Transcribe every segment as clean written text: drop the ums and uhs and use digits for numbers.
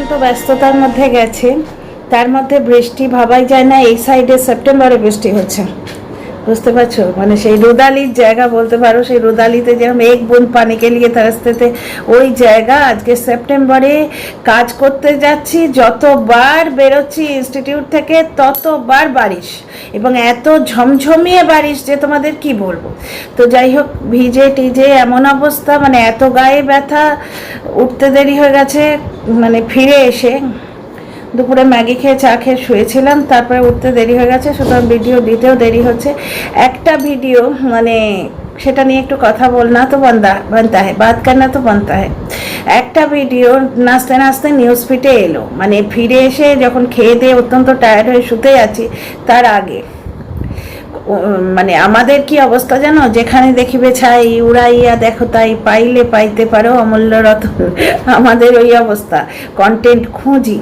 প্রচণ্ড ব্যস্ততার মধ্যে গেছে, তার মধ্যে বৃষ্টি ভাবাই যায় না। এই সাইডে সেপ্টেম্বরে বৃষ্টি হচ্ছে, বুঝতে পারছো? মানে সেই রুদালির জায়গা বলতে পারো, সেই রুদালিতে যেরকম এক বুন পানিকে নিয়ে তারাস্তেতে ওই জায়গা। আজকে সেপ্টেম্বরে কাজ করতে যাচ্ছি, যতবার বেরোচ্ছি ইনস্টিটিউট থেকে ততবার বারিশ, এবং এত ঝমঝমিয়ে বারিশ যে তোমাদের কি বলবো। তো যাই হোক, ভিজে টিজে এমন অবস্থা, মানে এত গায়ে ব্যথা, উঠতে দেরি হয়ে গেছে। মানে ফিরে এসে দুপুরে ম্যাগি খেয়ে চা খেয়ে শুয়েছিলাম, তারপরে উঠতে দেরি হয়ে গেছে, সুতরাং ভিডিও দিতেও দেরি হচ্ছে। একটা ভিডিও মানে সেটা নিয়ে একটু কথা বলনা তো বানতা হয়, বাত করনা তো বানতা হয়। একটা ভিডিও নাচতে নাচতে নিউজ ফিডে এলো, মানে ফিরে এসে যখন খেয়ে দিয়ে অত্যন্ত টায়ার্ড হয়ে শুতে যাচ্ছি তার আগে। মানে আমাদের কি অবস্থা জানো, যেখানে দেখিবে ছাই উড়াইয়া দেখো তাই, পাইলে পাইতে পারো অমূল্য রতন। আমাদের ওই অবস্থা, কন্টেন্ট খুঁজি।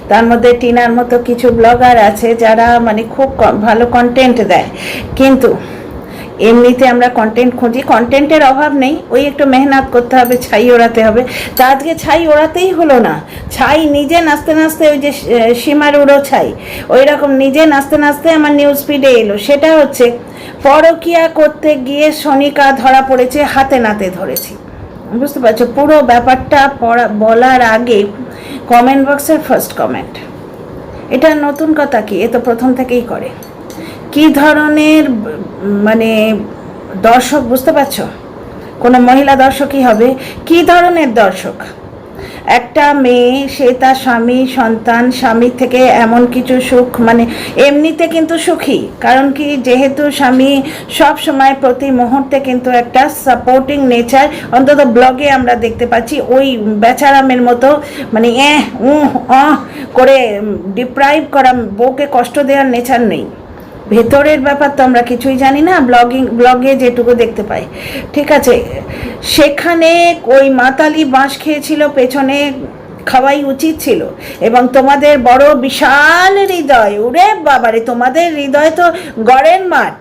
তার মধ্যে টিনার মতো কিছু ব্লগার আছে যারা মানে খুব ভালো কন্টেন্ট দেয়, কিন্তু এমনিতে আমরা কন্টেন্ট খুঁজি, কন্টেন্টের অভাব নেই, ওই একটু মেহনত করতে হবে, ছাই ওড়াতে হবে। তা আজকে ছাই ওড়াতেই হলো না, ছাই নিজে নাচতে নাচতে, ওই যে সীমার উড়ো ছাই, ওই রকম নিজে নাচতে নাচতে আমার নিউজ ফিডে এলো। সেটা হচ্ছে পরকিয়া করতে গিয়ে সনিকা ধরা পড়েছে, হাতে নাতে ধরেছি। বুঝতে পারছো? পুরো ব্যাপারটা বলার আগে কমেন্ট বক্সের ফার্স্ট কমেন্ট, এটা নতুন কথা কি? এ তো প্রথম থেকেই করে। কি ধরনের মানে দর্শক, বুঝতে পারছো? কোনো মহিলা দর্শকই হবে, কি ধরনের দর্শক? একটা মেয়ে, সে তার স্বামী সন্তান, স্বামীর থেকে এমন কিছু সুখ, মানে এমনিতে কিন্তু সুখী, কারণ কি, যেহেতু স্বামী সব সময় প্রতি মুহূর্তে কিন্তু একটা সাপোর্টিং নেচার, অন্তত ব্লগে আমরা দেখতে পাচ্ছি। ওই বেচারামের মতো মানে করে ডিপ্রাইভ করা, বউকে কষ্ট দেওয়ার নেচার নেই। ভেতরের ব্যাপার তো আমরা কিছুই জানি না, ব্লগে যেটুকু দেখতে পাই। ঠিক আছে, সেখানে ওই মাতালি বাঁশ খেয়েছিল, পেছনে খাওয়াই উচিত ছিল। এবং তোমাদের বড় বিশাল হৃদয়, ওরে বাবারে, তোমাদের হৃদয় তো গড়ের মাঠ।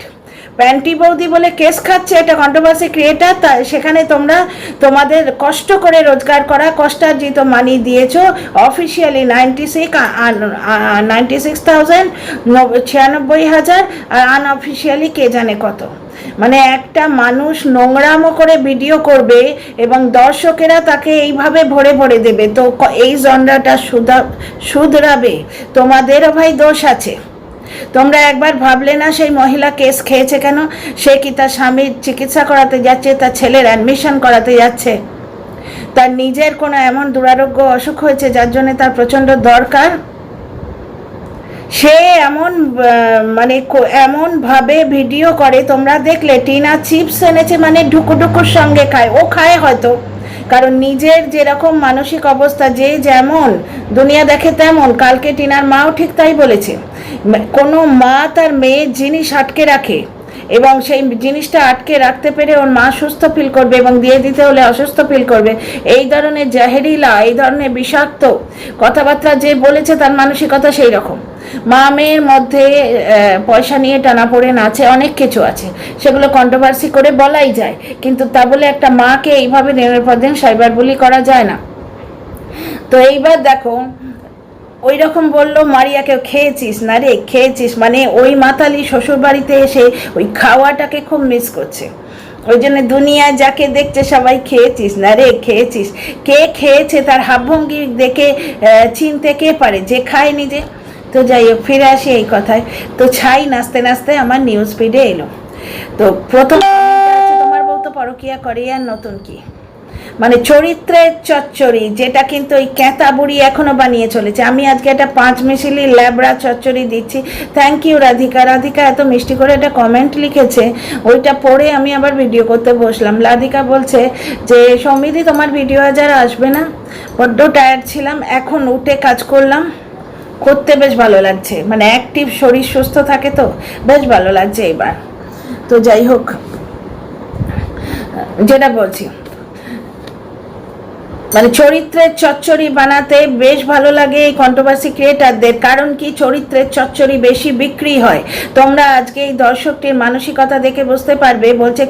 প্যান্টি বৌদি বলে কেস খাচ্ছে, এটা কন্ট্রোভার্সি ক্রিয়েটার, তা সেখানে তোমরা তোমাদের কষ্ট করে রোজগার করা কষ্টার্জিত মানি দিয়েছো অফিসিয়ালি 96,000 আর আনঅফিসিয়ালি কে জানে কত। মানে একটা মানুষ নোংরামো করে ভিডিও করবে এবং দর্শকেরা তাকে এইভাবে ভরে ভরে দেবে, তো এই জনরাটা শুধরাবে? তোমাদেরও ভাই দোষ আছে। তোমরা একবার ভাবলে না সেই মহিলা কেস খেয়েছে কেন? সে কি তার স্বামীর চিকিৎসা করাতে যাচ্ছে, তার ছেলের অ্যাডমিশন করাতে যাচ্ছে, তার নিজের কোনো এমন দুরারোগ্য অসুখ হয়েছে যার জন্য তার প্রচণ্ড দরকার, সে এমন মানে এমনভাবে ভিডিও করে। তোমরা দেখলে টিনা চিপস এনেছে, মানে ঢুকুর সঙ্গে খায়, ও খায় হয়তো, কারণ নিজের যেরকম মানসিক অবস্থা, যে যেমন দুনিয়া দেখে তেমন। কালকে টিনার মাও ঠিক তাই বলেছে, কোনো মা তার মেয়ের জিনিস আটকে রাখে এবং সেই জিনিসটা আটকে রাখতে পেরে ওর মা সুস্থ ফিল করবে এবং দিয়ে দিতে হলে অসুস্থ ফিল করবে। এই ধরনের জাহেরিলা, এই ধরনের বিষাক্ত কথাবার্তা যে বলেছে, তার মানসিকতা সেই রকম। মা মেয়ের মধ্যে পয়সা নিয়ে টানাপোড়েন আছে, অনেক কিছু আছে, সেগুলো কন্ট্রোভার্সি করে বলাই যায়, কিন্তু তা বলে একটা মাকে এইভাবে দিনের পর দিন সাইবার বুলি করা যায় না। তো এইবার দেখো, ওই রকম বললো মারিয়াকে, খেয়েছিস না রে, খেয়েছিস, মানে ওই মাতালি শ্বশুর বাড়িতে এসে ওই খাওয়াটাকে খুব মিস করছে। ওই জন্য দুনিয়ায় যাকে দেখছে সবাই খেয়েছিস না রে, খেয়েছিস। কে খেয়েছে তার হাবভঙ্গি দেখে চিনতে কে পারে, যে খায় নিজে। তো যাই হোক, ফিরে আসি এই কথায়। তো ছাই নাচতে নাচতে আমার নিউজ ফিডে এলো। তো প্রথম তোমার বউ তো পরকিয়া করে, আর নতুন কি? মানে চরিত্রের চচ্চড়ি, যেটা কিন্তু ওই ক্যাঁতা বুড়ি এখনো বানিয়ে চলেছে। আমি আজকে একটা 5 মিশালি ল্যাবড়া চচ্চড়ি দিচ্ছি। Thank you Radhika. রাধিকা এত মিষ্টি করে একটা কমেন্ট লিখেছে, ওইটা পড়ে আমি আবার ভিডিও করতে বসলাম। রাধিকা বলছে যে সৌমিদি তোমার ভিডিও আজ আর আসবে না, বড্ড টায়ার্ড ছিলাম, এখন উঠে কাজ করলাম, করতে বেশ ভালো লাগছে, মানে অ্যাক্টিভ, শরীর সুস্থ থাকে তো বেশ ভালো লাগছে এবার। তো যাই হোক, যেটা বলছি, মানে চরিত্রের চচ্চড়ি বানাতে বেশ ভালো লাগে এই কন্ট্রোভার্সি ক্রিয়েটারদের, কারণ কি, চরিত্রের চচ্চড়ি বেশি বিক্রি হয়। তোমরা আজকে এই দর্শকটির মানসিকতা দেখে বুঝতে পারবে। বলছে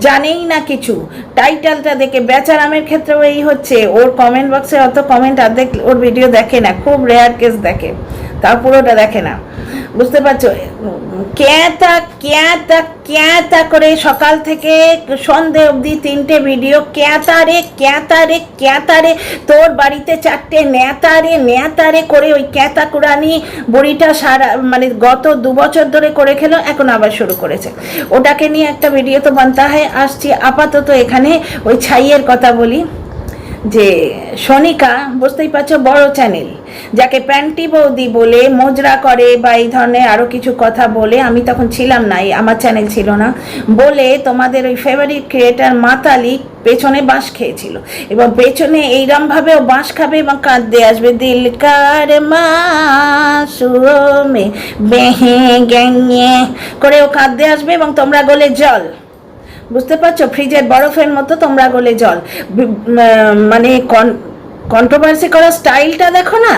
জানেই না কিছু, টাইটেলটা দেখে। বেচারামের ক্ষেত্রেও এই হচ্ছে, ওর কমেন্ট বক্সে অত কমেন্ট অর্ধেক ওর ভিডিও দেখে না, খুব রেয়ার কেস দেখে, তার পুরোটা দেখে না, বুঝতে পারছো? ক্যাঁতা ক্যাঁতা ক্যাঁতা করে সকাল থেকে সন্ধে অবধি 3টে ভিডিও, ক্যাঁতা রে ক্যাঁতা রে ক্যাঁতা রে, তোর বাড়িতে 4টে ন্যাতা রে করে ওই ক্যাঁতা কুড়ানি বুড়িটা সারা মানে গত 2 বছর ধরে করে খেলো, এখন আবার শুরু করেছে। ওটাকে নিয়ে একটা ভিডিও তো বানতে হয়। আসছি আপাতত এখানে ওই ছাইয়ের কথা বলি, যে সনিকা বুঝতেই পারছো বড় চ্যানেল, যাকে প্যান্টি বৌদি বলে মোজরা করে বা এই ধরনের আরও কিছু কথা বলে, আমি তখন ছিলাম না, আমার চ্যানেল ছিল না বলে, তোমাদের ওই ফেভারিট ক্রিয়েটার মাতালি পেছনে বাঁশ খেয়েছিল, এবং পেছনে এইরমভাবে ও বাঁশ খাবে এবং কাঁদতে আসবে, দিলকার মাসুমে বেহে গ্যাঙে করে ও কাঁদতে আসবে, এবং তোমরা গলে জল, বুঝতে পারছো? ফ্রিজের বরফের মতো তোমরা গলে জল। মানে কন্ট্রোভার্সি করার স্টাইলটা দেখো না,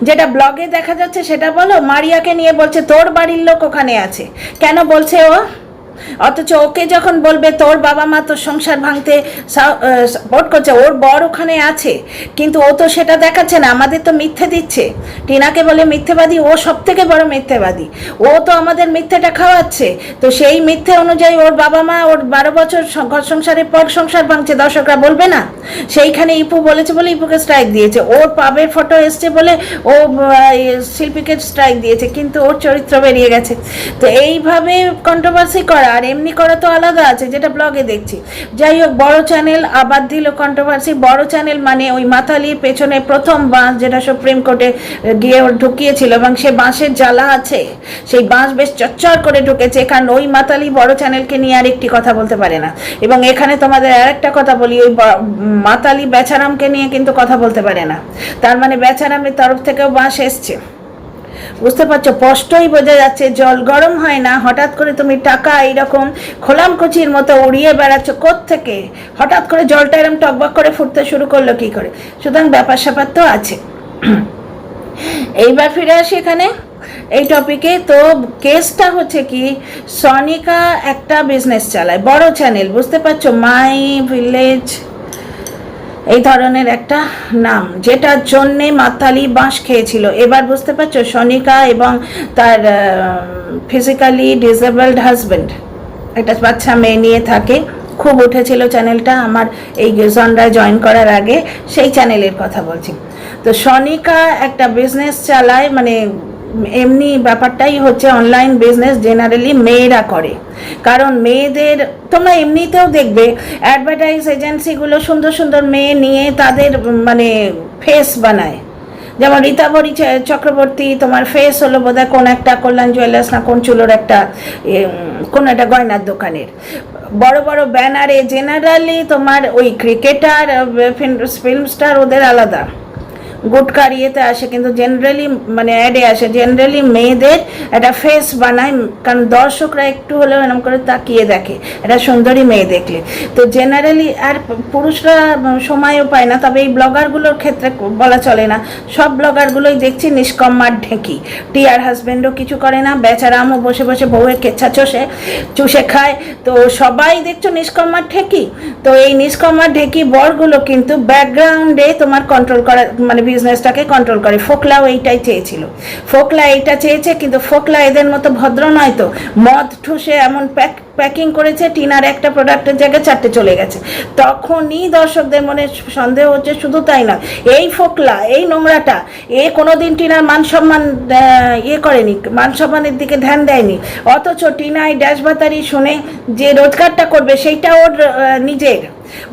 যেটা ব্লগে দেখা যাচ্ছে সেটা বলো। মারিয়াকে নিয়ে বলছে তোর বাড়ির লোক ওখানে আছে, কেন বলছে ও? অথচ ওকে যখন বলবে তোর বাবা মা তোর সংসার ভাঙতে সাপোর্ট করছে, ওর বর ওখানে আছে, কিন্তু ও তো সেটা দেখাচ্ছে না, আমাদের তো মিথ্যে দিচ্ছে। টিনাকে বলে মিথ্যেবাদী, ও সব থেকে বড় মিথ্যেবাদী, ও তো আমাদের মিথ্যেটা খাওয়াচ্ছে। তো সেই মিথ্যে অনুযায়ী ওর বাবা মা ওর 12 বছর ঘর সংসারের পর সংসার ভাঙছে, দর্শকরা বলবে না? সেইখানে ইপু বলেছে বলে ইপুকে স্ট্রাইক দিয়েছে, ওর পাবের ফটো এসছে বলে ও শিল্পীকে স্ট্রাইক দিয়েছে, কিন্তু ওর চরিত্র বেরিয়ে গেছে। তো এইভাবে কন্ট্রোভার্সি করা আর এমনি করা তো আলাদা আছে, যেটা ব্লগে দেখছি। যাই হোক, বড় চ্যানেল আবার দিল কন্ট্রোভার্সি। বড় চ্যানেল মানে ওই মাতালির পেছনে প্রথম বাঁশ, যেটা সুপ্রিম কোর্টে গিয়ে ওর ঢুকিয়েছিল, এবং সে বাঁশের জ্বালা আছে, সেই বাঁশ বেশ চচ্চর করে ঢুকেছে। কারণ ওই মাতালি বড় চ্যানেলকে নিয়ে আর একটি কথা বলতে পারে না। এবং এখানে তোমাদের আরেকটা কথা বলি, ওই মাতালি বেচারামকে নিয়ে কিন্তু কথা বলতে পারে না, তার মানে বেচারামের তরফ থেকেও বাঁশ এসছে, বুঝতে পারছো? স্পষ্টই বোঝা যাচ্ছে জল গরম হয় না। হঠাৎ করে তুমি টাকা এইরকম খোলামকুচির মতো উড়িয়ে বেড়াচ্ছ, কোত্থেকে হঠাৎ করে জলটা এরকম টকবক করে ফুটতে শুরু করলো কি করে? সুতরাং ব্যাপার স্যাপার তো আছে। এইবার ফিরে আসি এখানে এই টপিকে। তো কেসটা হচ্ছে কি, সনিকা একটা বিজনেস চালায়, বড় চ্যানেল, বুঝতে পারছো? মাই ভিলেজ এই ধরনের একটা নাম, যেটার জন্যে মাতালি বাঁশ খেয়েছিল। এবার বুঝতে পারছো, সনিকা এবং তার ফিজিক্যালি ডিসেবলড হাজব্যান্ড একটা বাচ্চা মেয়ে নিয়ে থাকে, খুব উঠেছিল চ্যানেলটা আমার এই জনরায় জয়েন করার আগে, সেই চ্যানেলের কথা বলছি। তো সনিকা একটা বিজনেস চালায়, মানে এমনি ব্যাপারটাই হচ্ছে অনলাইন বিজনেস জেনারেলি মেয়েরা করে, কারণ মেয়েদের তোমরা এমনিতেও দেখবে অ্যাডভার্টাইজ এজেন্সিগুলো সুন্দর সুন্দর মেয়ে নিয়ে তাদের মানে ফেস বানায়। যেমন রীতাভরি চক্রবর্তী, তোমার ফেস হলো বোধহয় কোন একটা কল্যাণ জুয়েলার্স না কোন চুলোর একটা কোন একটা গয়নার দোকানের বড় বড় ব্যানারে। জেনারেলি তোমার ওই ক্রিকেটার, ফিল্ম স্টার ওদের আলাদা, গুটকার ইয়েতে আসে, কিন্তু জেনারেলি মানে অ্যাডে আসে, জেনারেলি মেয়েদের একটা ফেস বানায়, কারণ দর্শকরা একটু হলেও এরকম করে তাকিয়ে দেখে একটা সুন্দরী মেয়ে দেখলে। তো জেনারেলি আর পুরুষরা সময়ও পায় না, তবে এই ব্লগারগুলোর ক্ষেত্রে বলা চলে না, সব ব্লগারগুলোই দেখছি নিষ্কম্মার ঢেঁকি। টিয়ার হাজব্যান্ডও কিছু করে না, বেচারামও বসে বসে বউয়ের কেচ্ছা চুষে খায়। তো সবাই দেখছো নিষ্কম্মার ঢেঁকি। তো এই নিষ্কম্মার ঢেঁকি বরগুলো কিন্তু ব্যাকগ্রাউন্ডে তোমার কন্ট্রোল করা, মানে বিজনেসটাকে কন্ট্রোল করে। ফোকলাও এইটাই চেয়েছিল, ফোকলা এইটা চেয়েছে, কিন্তু ফোকলা এদের মতো ভদ্র নয়। তো মদ ঠুসে এমন প্যাকিং করেছে, টিনার একটা প্রোডাক্টের জায়গায় 4টে চলে গেছে। তখনই দর্শকদের মনে সন্দেহ হচ্ছে। শুধু তাই নয়, এই ফোকলা, এই নোংরাটা, এ কোনোদিন টিনার মান সম্মান করেনি, মান সম্মানের দিকে ধ্যান দেয়নি। অথচ টিনা এই ড্যাশ ভাতারি শুনে যে রোজগারটা করবে সেইটা ওর নিজের।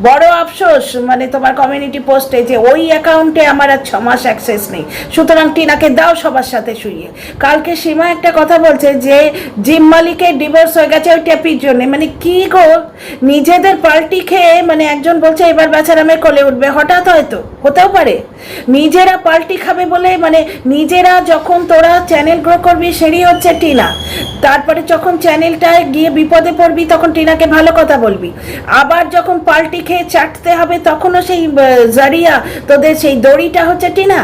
বড় আফসোস মানে তোমার কমিউনিটি পোস্টে যে ওই অ্যাকাউন্টে আমার আর 6 মাস অ্যাক্সেস নেই, সুতরাং টিনাকে দাও সবার সাথে শুইয়ে। কালকে সীমা একটা কথা বলছে যে জিম মালিকের ডিভোর্স হয়ে গেছে ওই ট্যাপির জন্য। মানে কি গো, নিজেদের পাল্টি খেয়ে মানে একজন বলছে এবার বেচারামের কোলে উঠবে, হঠাৎ হয়তো হতেও পারে নিজেরা পাল্টি খাবে বলে, মানে নিজেরা যখন তোরা চ্যানেল গ্রো করবি সেরই হচ্ছে টিনা, তারপরে যখন চ্যানেলটায় গিয়ে বিপদে পড়বি তখন টিনাকে ভালো কথা বলবি, আবার যখন পাল্টি খেয়ে চাটতে হবে তখনও সেই জারিয়া তোদের সেই দড়িটা হচ্ছে টিনা।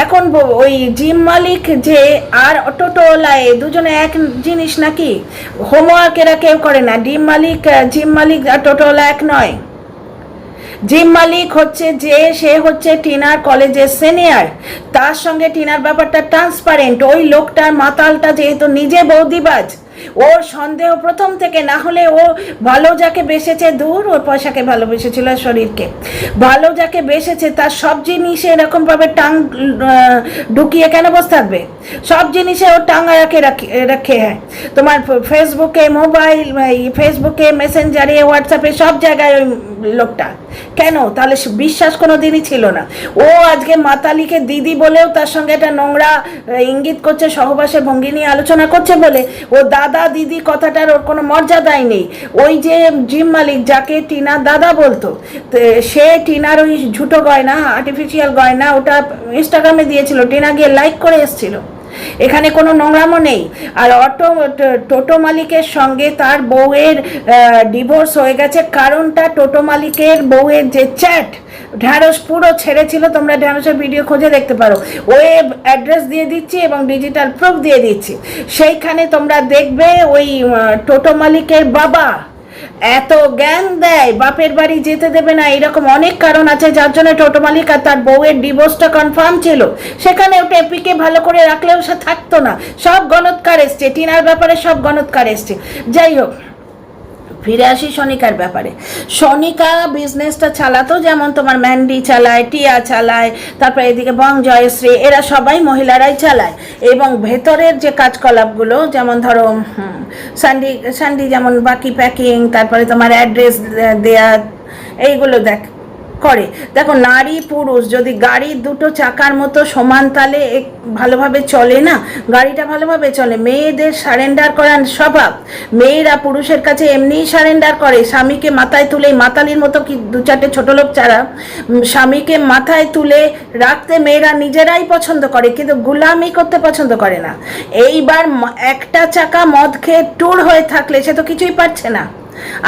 এখন ওই জিম মালিক যে আর টোটোলায় দুজনে এক জিনিস নাকি? হোমওয়ার্ক এরা কেউ করে না। জিম মালিক আর টোটোলা এক নয়। জিম মালিক হচ্ছে যে সে হচ্ছে টিনার কলেজের সিনিয়র, তার সঙ্গে টিনার ব্যাপারটা ট্রান্সপারেন্ট। ওই লোকটার মাতালটা যেহেতু নিজে বৌদিবাজ, ওর সন্দেহ প্রথম থেকে, না হলে ও ভালো যাকে বেসেছে, দূর, ওর পয়সাকে ভালোবেসেছিল, শরীরকে ভালো যাকে বেসেছে তার সব জিনিসে এরকমভাবে টাং ঢুকিয়ে কেন বসে থাকবে? সব জিনিসে ওর টাঙ্গা রাখে হ্যাঁ, তোমার ফেসবুকে, ফেসবুকে, মেসেঞ্জারে, হোয়াটসঅ্যাপে, সব জায়গায় ওই লোকটা কেন? তাহলে বিশ্বাস কোনো দিনই ছিল না। ও আজকে মাতালিকে দিদি বলেও তার সঙ্গে একটা নোংরা ইঙ্গিত করছে, সহবাসের ভঙ্গি নিয়ে আলোচনা করছে বলে ও দাদা দিদি কথাটার ওর কোনো মর্যাদাই নেই। ওই যে জিম মালিক যাকে টিনা দাদা বলতো, সে টিনার ওই ঝুটো গয়না, আর্টিফিশিয়াল গয়না, ওটা ইনস্টাগ্রামে দিয়েছিল, টিনা গিয়ে লাইক করে এসেছিল। এখানে কোনো নোংরামো নেই। আর টোটো মালিকের সঙ্গে তার বউয়ের ডিভোর্স হয়ে গেছে, কারণটা টোটো মালিকের বউয়ের যে চ্যাট, ঢ্যাঁড়স পুরো ছেড়েছিল, তোমরা ঢ্যাঁড়সের ভিডিও খুঁজে দেখতে পারো। ওয়েব অ্যাড্রেস দিয়ে দিচ্ছি এবং ডিজিটাল প্রুফ দিয়ে দিচ্ছি, সেইখানে তোমরা দেখবে ওই টোটো মালিকের বাবা এত জ্ঞান দেয়, বাপের বাড়ি যেতে দেবে না, এরকম অনেক কারণ আছে যার জন্য টোটো মালিক আর তার বউয়ের ডিভোর্সটা কনফার্ম ছিল। সেখানে ওটা এপিকে ভালো করে রাখলেও সে থাকতো না। সব গণৎকার এসছে, টিনার ব্যাপারে সব গণৎকার এসছে। যাই হোক, ফিরে আসি সনিকার ব্যাপারে। সনিকা বিজনেসটা চালাতো, যেমন তোমার ম্যান্ডি চালায়, টিয়া চালায়, তারপরে এদিকে বং, জয়শ্রী, এরা সবাই মহিলারাই চালায়। এবং ভেতরের যে কাজকলাপগুলো, যেমন ধরো স্যান্ডি যেমন বাকি প্যাকিং, তারপরে তোমার অ্যাড্রেস দেয়া, এইগুলো করে। দেখো, নারী পুরুষ যদি গাড়ির দুটো চাকার মতো সমান তালে ভালোভাবে চলে না, গাড়িটা ভালোভাবে চলে। মেয়েদের সারেন্ডার করার স্বভাব, মেয়েরা পুরুষের কাছে এমনিই সারেন্ডার করে। স্বামীকে মাথায় তুলে, মাতালির মতো কি দু চারটে ছোট লোক ছাড়া, স্বামীকে মাথায় তুলে রাখতে মেয়েরা নিজেরাই পছন্দ করে, কিন্তু গুলামি করতে পছন্দ করে না। এইবার একটা চাকা মদ খেয়ে ট্যুর হয়ে থাকলে সে তো কিছুই পারছে না।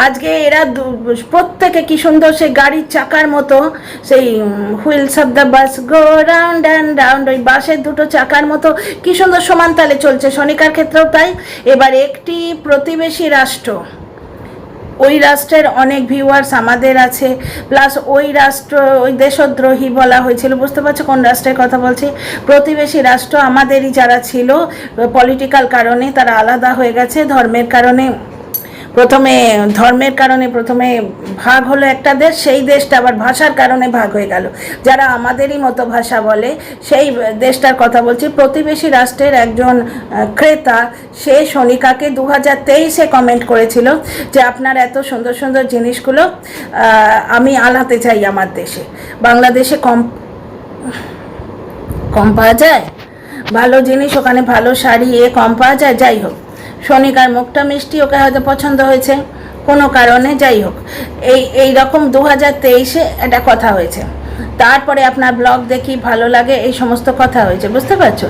আজকে এরা প্রত্যেকে কি সুন্দর সেই গাড়ির চাকার মতো, সেই wheels of the bus go round and round, ওই বাসের দুটো চাকার মতো কি সুন্দর সমান তালে চলছে। সনিকার ক্ষেত্রেও তাই। এবার একটি প্রতিবেশী রাষ্ট্র, ওই রাষ্ট্রের অনেক ভিউয়ার্স আমাদের আছে, প্লাস ওই রাষ্ট্র, ওই দেশদ্রোহী বলা হয়েছিল, বুঝতে পারছো কোন রাষ্ট্রের কথা বলছি? প্রতিবেশী রাষ্ট্র আমাদেরই যারা ছিল, পলিটিক্যাল কারণে তারা আলাদা হয়ে গেছে, ধর্মের কারণে প্রথমে ভাগ হলো একটা দেশ, সেই দেশটা আবার ভাষার কারণে ভাগ হয়ে গেল। যারা আমাদেরই মতো ভাষা বলে, সেই দেশটার কথা বলছি। প্রতিবেশী রাষ্ট্রের একজন ক্রেতা, সে সনিকাকে 2023-এ কমেন্ট করেছিল যে আপনার এত সুন্দর সুন্দর জিনিসগুলো আমি আনাতে চাই আমার দেশে। বাংলাদেশে কম পাওয়া যায় ভালো জিনিস, ওখানে ভালো শাড়ি কম পাওয়া যায়। যাই হোক, সনিকার মুখটা মিষ্টি, ওকে হয়তো পছন্দ হয়েছে কোনো কারণে। যাই হোক, এই রকম 2023-এ একটা কথা হয়েছে। তারপরে আপনার ব্লগ দেখি ভালো লাগে, এই সমস্ত কথা হয়েছে, বুঝতে পারছো?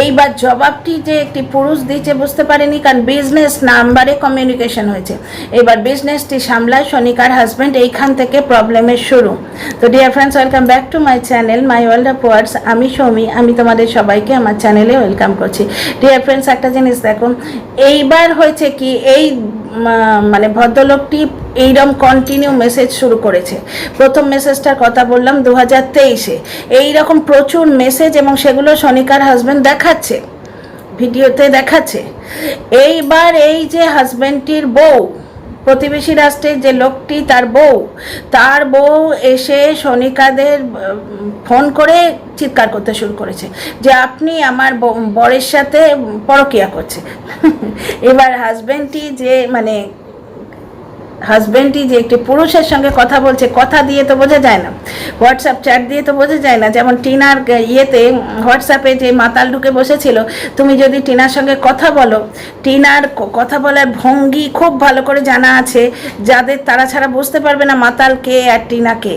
এইবার জবাবটি যে একটি পুরুষ দিচ্ছে বুঝতে পারেনি, কারণ বিজনেস নাম্বারে কমিউনিকেশন হয়েছে। এবার বিজনেসটি সামলায় সনিকার হাজব্যান্ড, এইখান থেকে প্রবলেমের শুরু। তো dear friends, welcome back to my channel my world of words. আমি সৌমি, আমি তোমাদের সবাইকে আমার চ্যানেলে ওয়েলকাম করছি। ডিয়ার ফ্রেন্ডস, একটা জিনিস দেখুন, এইবার হয়েছে কি, এই মানে ভদ্রলোকটি এইরকম কন্টিনিউ মেসেজ শুরু করেছে। প্রথম মেসেজটার কথা বললাম 2023-এ, এইরকম প্রচুর মেসেজ, এবং সেগুলো সনিকার হাজব্যান্ড দেখাচ্ছে, ভিডিওতে দেখাচ্ছে। এইবার এই যে হাজব্যান্ডটির বউ, প্রতিবেশী রাষ্ট্রের যে লোকটি, তার বউ এসে সনিকাদের ফোন করে চিৎকার করতে শুরু করেছে যে আপনি আমার বরের সাথে পরকীয়া করছে। এবার হাজব্যান্ডটি যে একটি পুরুষের সঙ্গে কথা বলছে, কথা দিয়ে তো বোঝা যায় না, হোয়াটসঅ্যাপ চ্যাট দিয়ে তো বোঝা যায় না। যেমন টিনার ইয়েতে হোয়াটসঅ্যাপে যে মাতাল ঢুকে বসেছিল, তুমি যদি টিনার সঙ্গে কথা বলো, টিনার কথা বলার ভঙ্গি খুব ভালো করে জানা আছে, যাদের তারা ছাড়া বুঝতে পারবে না মাতাল কে আর টিনা কে।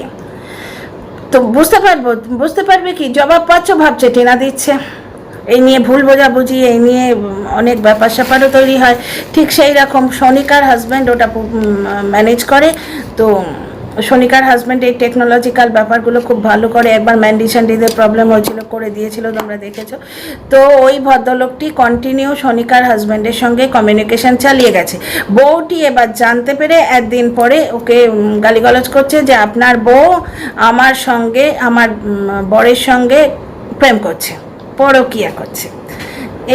তো বুঝতে পারবে কি, জবাব পাচ্ছ, ভাবছে টিনা দিচ্ছে। এই নিয়ে ভুল বোঝাবুঝি, এই নিয়ে অনেক ব্যাপার স্যাপারও তৈরি হয়। ঠিক সেই রকম সনিকার হাজব্যান্ড ওটা ম্যানেজ করে। তো সোনিকার হাজব্যান্ড এই টেকনোলজিক্যাল ব্যাপারগুলো খুব ভালো করে, একবার ম্যান্ডি স্যান্ডিদের প্রবলেম হয়েছিল, করে দিয়েছিল, তোমরা দেখেছো। তো ওই ভদ্রলোকটি কন্টিনিউ সোনিকার হাজব্যান্ডের সঙ্গে কমিউনিকেশন চালিয়ে গেছে। বউটি এবার জানতে পেরে একদিন পরে ওকে গালিগালাজ করছে যে আপনার বউ আমার সঙ্গে, আমার বরের সঙ্গে প্রেম করছে, পরকীয়া করছে।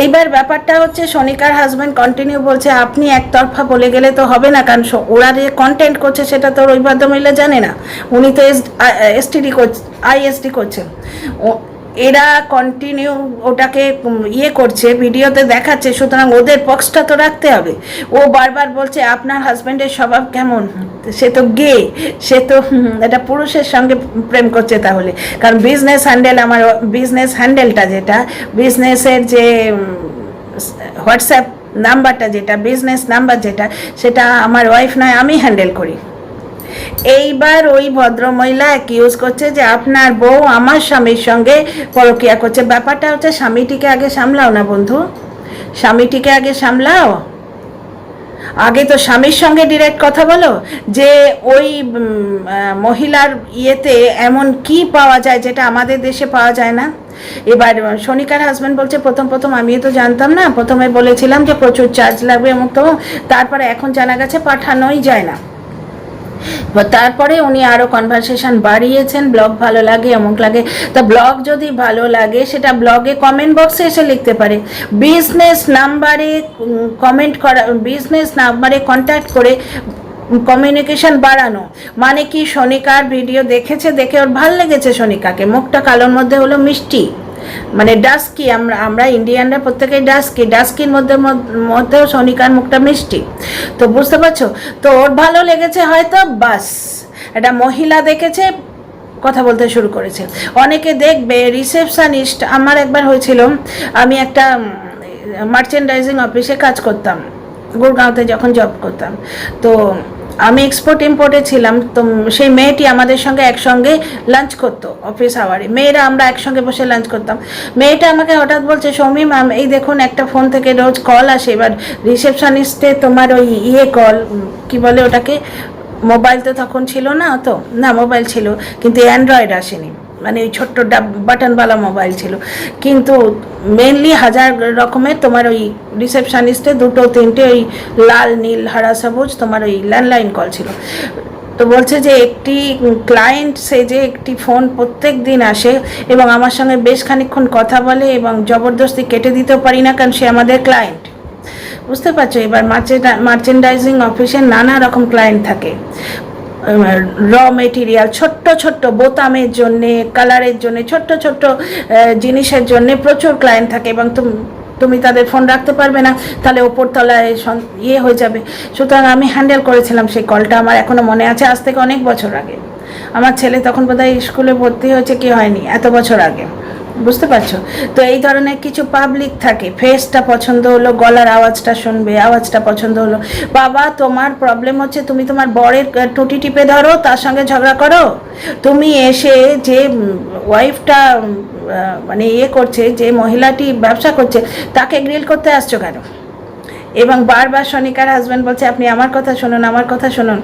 এইবার ব্যাপারটা হচ্ছে সোনিকার হাজব্যান্ড কন্টিনিউ বলছে আপনি একতরফা বলে গেলে তো হবে না, কারণ ওরা যে কন্টেন্ট করছে সেটা তো ওই ভদ্রমহিলা জানে না, উনি তো এসটিডি করছে, আইএসডি করছেন। এরা কন্টিনিউ ওটাকে ইয়ে করছে, ভিডিওতে দেখাচ্ছে, সুতরাং ওদের পক্ষটা তো রাখতে হবে। ও বারবার বলছে আপনার হাজব্যান্ডের স্বভাব কেমন, সে তো গে, সে তো এটা পুরুষের সঙ্গে প্রেম করছে তাহলে, কারণ বিজনেস হ্যান্ডেল, আমার বিজনেস হ্যান্ডেলটা যেটা বিজনেসের যে হোয়াটসঅ্যাপ নাম্বারটা, যেটা বিজনেস নাম্বার যেটা, সেটা আমার ওয়াইফ নয়, আমি হ্যান্ডেল করি। এইবার ওই ভদ্রমহিলা অ্যাকিউজ করছে যে আপনার বউ আমার স্বামীর সঙ্গে পরকীয়া করছে। ব্যাপারটা হচ্ছে স্বামীটিকে আগে সামলাও না বন্ধু, স্বামীটিকে আগে সামলাও। আগে তো স্বামীর সঙ্গে ডিরেক্ট কথা বলো যে ওই মহিলার ইয়েতে এমন কি পাওয়া যায় যেটা আমাদের দেশে পাওয়া যায় না। এবার সোনিকার হাজব্যান্ড বলছে প্রথম আমিও তো জানতাম না, প্রথমে বলেছিলাম যে প্রচুর চার্জ লাগবে অমুক তমুক, তারপরে এখন জানা গেছে পাঠানোই যায় না। তারপরে উনি আরও কনভারসেশন বাড়িয়েছেন, ব্লগ ভালো লাগে অমুক লাগে। তা ব্লগ যদি ভালো লাগে সেটা ব্লগে কমেন্ট বক্সে এসে লিখতে পারে, বিজনেস নাম্বারে কমেন্ট করা, বিজনেস নাম্বারে কন্ট্যাক্ট করে কমিউনিকেশন বাড়ানো। মানে কি সোনিকার ভিডিও দেখেছে, দেখে ওর ভাল লেগেছে, সোনিকাকে, মুখটা কালোর মধ্যে হলো মিষ্টি, মানে ডাস্কি, আমরা ইন্ডিয়ানরা প্রত্যেকেই ডাস্কির মধ্যেও সোনিকার মুখটা মিষ্টি, তো বুঝতে পারছো। তো ওর ভালো লেগেছে হয়তো, বাস একটা মহিলা দেখেছে, কথা বলতে শুরু করেছে। অনেকে দেখবে রিসেপশনিস্ট, আমার একবার হয়েছিল, আমি একটা মার্চেন্ডাইজিং অফিসে কাজ করতাম, গুড়গাঁওতে যখন জব করতাম, তো আমি এক্সপোর্ট ইম্পোর্টে ছিলাম। তো সেই মেয়েটি আমাদের সঙ্গে একসঙ্গে লাঞ্চ করতো অফিস আওয়ারে, মেয়েরা আমরা একসঙ্গে বসে লাঞ্চ করতাম। মেয়েটা আমাকে হঠাৎ বলছে সৌমি ম্যাম এই দেখুন একটা ফোন থেকে রোজ কল আসে, এবার রিসেপশনিস্টে তোমার ওই কল কি বলে ওটাকে, মোবাইল তো তখন ছিল না, তো না মোবাইল ছিল কিন্তু অ্যান্ড্রয়েড আসেনি, মানে ওই ছোট্ট বাটনওয়ালা মোবাইল ছিল, কিন্তু মেনলি হাজার রকমের তোমার ওই রিসেপশনিস্টে দুটো তিনটে ওই লাল নীল হারা সবুজ তোমার ওই ল্যান্ডলাইন কল ছিল। তো বলছে যে একটি ক্লায়েন্ট, সে যে একটি ফোন প্রত্যেক দিন আসে এবং আমার সঙ্গে বেশ খানিকক্ষণ কথা বলে এবং জবরদস্তি কেটে দিতেও পারি না, কারণ সে আমাদের ক্লায়েন্ট, বুঝতে পারছো। এবার মার্চেন্ডাইজিং অফিসে নানা রকম ক্লায়েন্ট থাকে, র মেটেরিয়াল, ছোট্ট বোতামের জন্যে, কালারের জন্যে, ছোট্ট জিনিসের জন্যে প্রচুর ক্লায়েন্ট থাকে, এবং তুমি তাদের ফোন রাখতে পারবে না, তাহলে ওপর তলায় হয়ে যাবে। সুতরাং আমি হ্যান্ডেল করেছিলাম সেই কলটা, আমার এখনও মনে আছে, আজ থেকে অনেক বছর আগে। আমার ছেলে তখন বোধহয় স্কুলে ভর্তি হয়েছে কি হয়নি, এত বছর আগে, বুঝতে পারছো। তো এই ধরনের কিছু পাবলিক থাকে, ফেসটা পছন্দ হলো, গলার আওয়াজটা শুনবে, আওয়াজটা পছন্দ হলো, বাবা তোমার প্রবলেম হচ্ছে তুমি তোমার বরের টুটি টিপে ধরো, তার সঙ্গে ঝগড়া করো, তুমি এসে যে ওয়াইফটা মানে করছে, যে মহিলাটি ব্যবসা করছে তাকে গ্রিল করতে আসছো কেন। এবং বারবার সোনিকার হাজব্যান্ড বলছে আপনি আমার কথা শুনুন, আমার কথা শুনুন,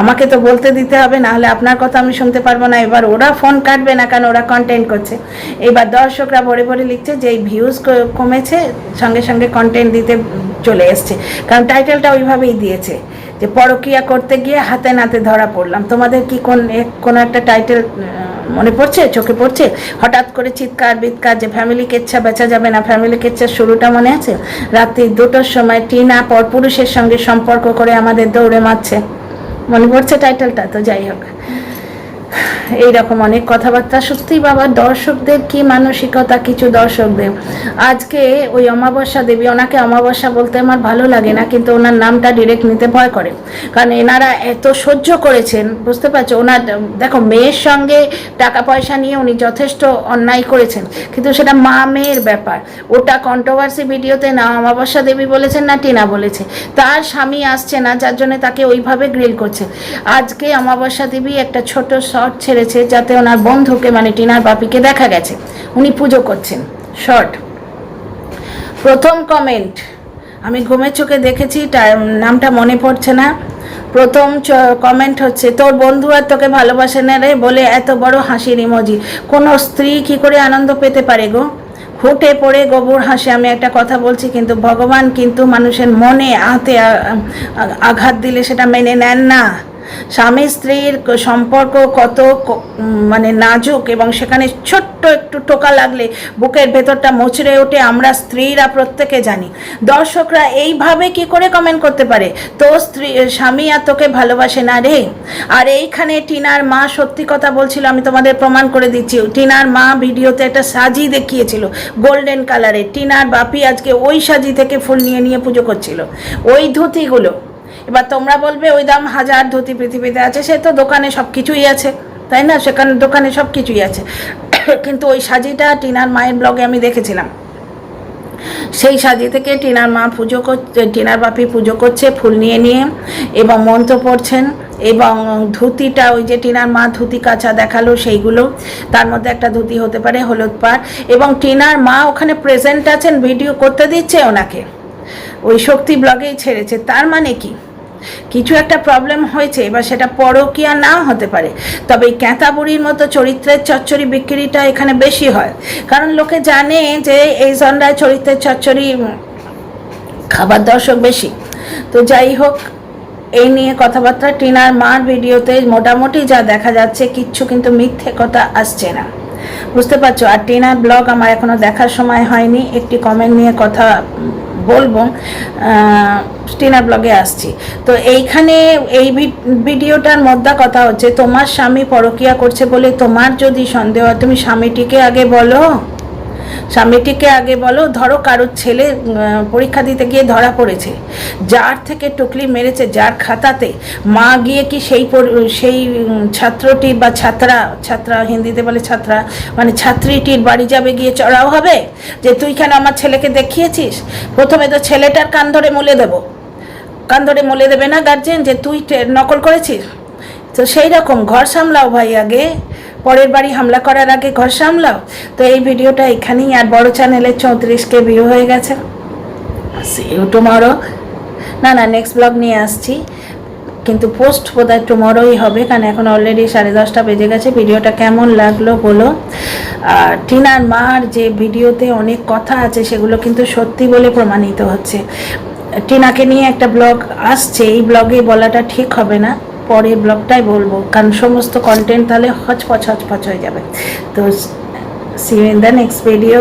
আমাকে তো বলতে দিতে হবে, না হলে আপনার কথা আমি শুনতে পারবো না। এবার ওরা ফোন কাটবে না, কারণ ওরা কন্টেন্ট করছে। এবার দর্শকরা ভরে লিখছে যে এই ভিউজ কমেছে, সঙ্গে সঙ্গে কন্টেন্ট দিতে চলে এসছে, কারণ টাইটেলটা ওইভাবেই দিয়েছে যে পরকীয়া করতে গিয়ে হাতে নাতে ধরা পড়লাম। তোমাদের কি কোনো একটা টাইটেল মনে পড়ছে, চোখে পড়ছে? হঠাৎ করে চিৎকার বিৎকার যে ফ্যামিলি কেচ্ছা বেচা যাবে না, ফ্যামিলি কেচ্ছার শুরুটা মনে আছে? রাত্রি 2টোর সময় টিনা পরপুরুষের সঙ্গে সম্পর্ক করে আমাদের দৌড়ে মারছে, মনে পড়ছে টাইটেলটা? তো যাই হোক, এইরকম অনেক কথাবার্তা। সত্যি বাবা, দর্শকদের কি মানসিকতা, কিছু দর্শকদের। আজকে ওই অমাবস্যা দেবী, ওনাকে অমাবস্যা বলতে আমার ভালো লাগে না, কিন্তু ওনার নামটা ডিরেক্ট নিতে ভয় করে, কারণ এনারা এত সহ্য করেছেন, বুঝতে পারছো। ওনার দেখো, মেয়ের সঙ্গে টাকা পয়সা নিয়ে উনি যথেষ্ট অন্যায় করেছেন, কিন্তু সেটা মা মেয়ের ব্যাপার, ওটা কন্ট্রোভার্সি ভিডিওতে না অমাবস্যা দেবী বলেছেন না টিনা বলেছে, তার স্বামী আসছে না, যার জন্য তাকে ওইভাবে গ্রিল করছে। আজকে অমাবস্যা দেবী একটা ছোট শর্ট ছেড়েছে, যাতে ওনার বন্ধুকে মানে টিনার বাপিকে দেখা গেছে উনি পুজো করছেন, শর্ট। প্রথম কমেন্ট আমি ঘুমের চোখে দেখেছি, নামটা মনে পড়ছে না, প্রথম কমেন্ট হচ্ছে, তোর বন্ধু আর তোকে ভালোবাসে না রে বলে এত বড় হাসির ইমোজি। কোনো স্ত্রী কি করে আনন্দ পেতে পারে গো? ফুটে পড়ে গোবর হাসে। আমি একটা কথা বলছি, কিন্তু ভগবান কিন্তু মানুষের মনে হাতে আঘাত দিলে সেটা মেনে নেন না। স্বামী স্ত্রীর সম্পর্ক কত মানে নাজুক, এবং সেখানে ছোট্ট একটু টোকা লাগলে বুকের ভেতরটা মোচড়ে ওঠে, আমরা স্ত্রীরা প্রত্যেকে জানি। দর্শকরা এইভাবে কি করে কমেন্ট করতে পারে, তো স্বামী আর তোকে ভালোবাসে না রে? আর এইখানে টিনার মা সত্যি কথা বলছিল, আমি তোমাদের প্রমাণ করে দিচ্ছি। টিনার মা ভিডিওতে একটা সাজি দেখিয়েছিল গোল্ডেন কালারের। টিনার বাপি আজকে ওই সাজি থেকে ফুল নিয়ে নিয়ে পুজো করছিল, ওই ধুতিগুলো। এবার তোমরা বলবে ওই দাম 1000 ধুতি পৃথিবীতে আছে, সে তো দোকানে সব কিছুই আছে, তাই না? সেখানে দোকানে সব কিছুই আছে। কিন্তু ওই সাজিটা টিনার মায়ের ব্লগে আমি দেখেছিলাম। সেই সাজি থেকে টিনার মা পুজো করছে, টিনার বাপি পুজো করছে ফুল নিয়ে নিয়ে এবং মন্ত্র পড়ছেন। এবং ধুতিটা ওই যে টিনার মা ধুতি কাচা দেখালো, সেইগুলো তার মধ্যে একটা ধুতি হতে পারে হলুদ পাড়। এবং টিনার মা ওখানে প্রেজেন্ট আছেন, ভিডিও করতে দিচ্ছে ওনাকে, ওই শক্তি ব্লগেই ছেড়েছে। তার মানে কি কিছু একটা প্রবলেম হয়েছে, এবার সেটা পরকীয়া নাও হতে পারে, তবে এই ক্যাঁতা বুড়ির মতো চরিত্রের চচ্চড়ি বিক্রিটা এখানে বেশি হয়, কারণ লোকে জানে যে এই জনরায় চরিত্রের চচ্চড়ি খাবার দর্শক বেশি। তো যাই হোক, এই নিয়ে কথাবার্তা। টিনার মার ভিডিওতে মোটামুটি যা দেখা যাচ্ছে, কিচ্ছু কিন্তু মিথ্যে কথা আসছে না, বুঝতে পারছো? আর টিনার ব্লগ আমার এখনো দেখার সময় হয়নি, একটি কমেন্ট নিয়ে কথা বলবো, টিনার ব্লগে আসছি। তো এইখানে এই ভিডিওটার মধ্যে কথা হচ্ছে, তোমার স্বামী পরকীয়া করছে বলে তোমার যদি সন্দেহ হয়, তুমি স্বামীটিকে আগে বলো, স্বামীটিকে আগে বলো। ধরো কারোর ছেলে পরীক্ষা দিতে গিয়ে ধরা পড়েছে, যার থেকে টুকলি মেরেছে, যার খাতাতে, মা গিয়ে কি সেই ছাত্রটি বা ছাত্রা হিন্দিতে বলে ছাত্রা, মানে ছাত্রীটির বাড়ি যাবে, গিয়ে চড়াও হবে যে তুই কেন আমার ছেলেকে দেখিয়েছিস? প্রথমে তো ছেলেটার কান ধরে মলে দেবো, কান ধরে মলে দেবে না গার্জেন যে তুই নকল করেছিস? তো সেই রকম ঘর সামলাও ভাই, আগে পরের বাড়ি হামলা করার আগে ঘর সামলাও। তো এই ভিডিওটা এখানেই। আর বড় চ্যানেলের 34K ভিউ হয়ে গেছে। See you tomorrow. না নেক্সট ব্লগ নিয়ে আসছি, কিন্তু পোস্ট বোধহয় টুমরোই হবে, কারণ এখন অলরেডি 10:30 বেজে গেছে। ভিডিওটা কেমন লাগলো বলো। আর টিনার মার যে ভিডিওতে অনেক কথা আছে, সেগুলো কিন্তু সত্যি বলে প্রমাণিত হচ্ছে। টিনাকে নিয়ে একটা ব্লগ আসছে, এই ব্লগে বলাটা ঠিক হবে না, পরের ব্লগটাই বলবো, কারণ সমস্ত কন্টেন্ট তাহলে হচপচ হয়ে যাবে। তো see you in the next video.